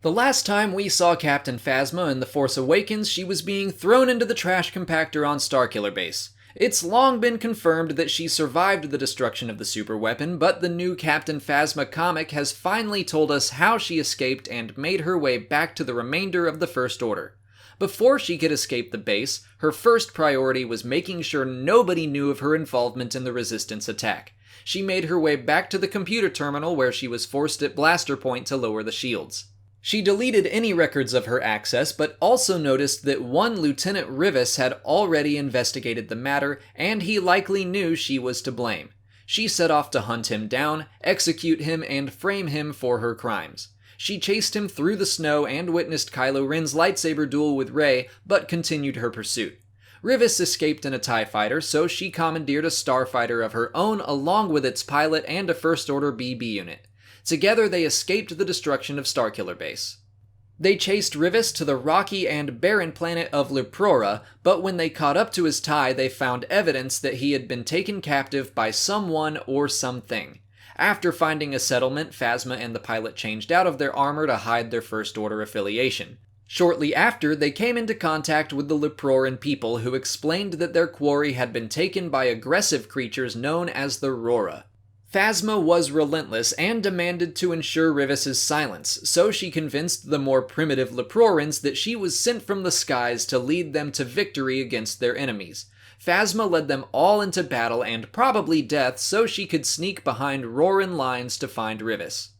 The last time we saw Captain Phasma in The Force Awakens, she was being thrown into the trash compactor on Starkiller Base. It's long been confirmed that she survived the destruction of the superweapon, but the new Captain Phasma comic has finally told us how she escaped and made her way back to the remainder of the First Order. Before she could escape the base, her first priority was making sure nobody knew of her involvement in the Resistance attack. She made her way back to the computer terminal where she was forced at blaster point to lower the shields. She deleted any records of her access, but also noticed that one Lieutenant Rivas had already investigated the matter, and he likely knew she was to blame. She set off to hunt him down, execute him, and frame him for her crimes. She chased him through the snow and witnessed Kylo Ren's lightsaber duel with Rey, but continued her pursuit. Rivas escaped in a TIE fighter, so she commandeered a starfighter of her own along with its pilot and a First Order BB unit. Together, they escaped the destruction of Starkiller Base. They chased Rivas to the rocky and barren planet of Leprora, but when they caught up to his TIE, they found evidence that he had been taken captive by someone or something. After finding a settlement, Phasma and the pilot changed out of their armor to hide their First Order affiliation. Shortly after, they came into contact with the Leproran people, who explained that their quarry had been taken by aggressive creatures known as the Rora. Phasma was relentless and demanded to ensure Rivas' silence, so she convinced the more primitive Leprorans that she was sent from the skies to lead them to victory against their enemies. Phasma led them all into battle and probably death so she could sneak behind Roran lines to find Rivas.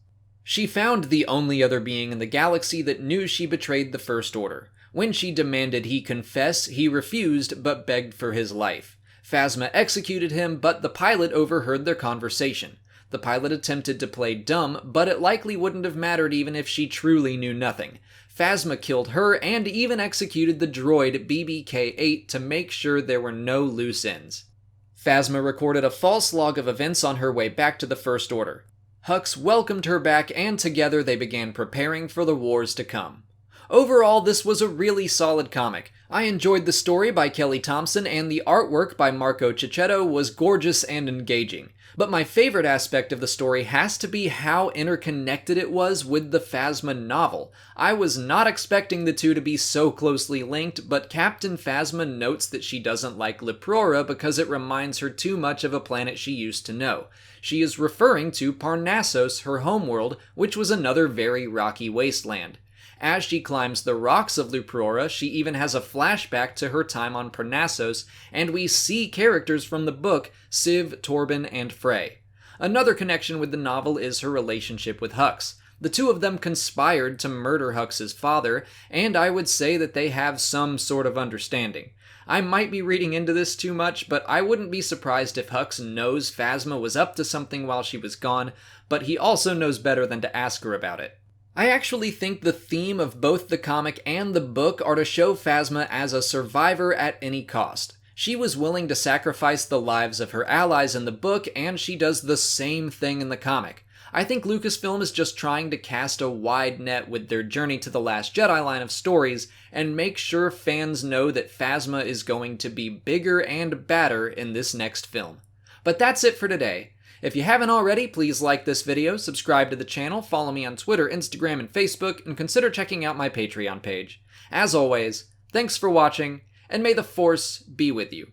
She found the only other being in the galaxy that knew she betrayed the First Order. When she demanded he confess, he refused but begged for his life. Phasma executed him, but the pilot overheard their conversation. The pilot attempted to play dumb, but it likely wouldn't have mattered even if she truly knew nothing. Phasma killed her and even executed the droid BBK-8 to make sure there were no loose ends. Phasma recorded a false log of events on her way back to the First Order. Hux welcomed her back, and together they began preparing for the wars to come. Overall, this was a really solid comic. I enjoyed the story by Kelly Thompson, and the artwork by Marco Cicchetto was gorgeous and engaging. But my favorite aspect of the story has to be how interconnected it was with the Phasma novel. I was not expecting the two to be so closely linked, but Captain Phasma notes that she doesn't like Leprora because it reminds her too much of a planet she used to know. She is referring to Parnassos, her homeworld, which was another very rocky wasteland. As she climbs the rocks of Leprora, she even has a flashback to her time on Parnassos, and we see characters from the book, Civ, Torben, and Frey. Another connection with the novel is her relationship with Hux. The two of them conspired to murder Hux's father, and I would say that they have some sort of understanding. I might be reading into this too much, but I wouldn't be surprised if Hux knows Phasma was up to something while she was gone, but he also knows better than to ask her about it. I actually think the theme of both the comic and the book are to show Phasma as a survivor at any cost. She was willing to sacrifice the lives of her allies in the book, and she does the same thing in the comic. I think Lucasfilm is just trying to cast a wide net with their Journey to the Last Jedi line of stories, and make sure fans know that Phasma is going to be bigger and badder in this next film. But that's it for today. If you haven't already, please like this video, subscribe to the channel, follow me on Twitter, Instagram, and Facebook, and consider checking out my Patreon page. As always, thanks for watching, and may the Force be with you.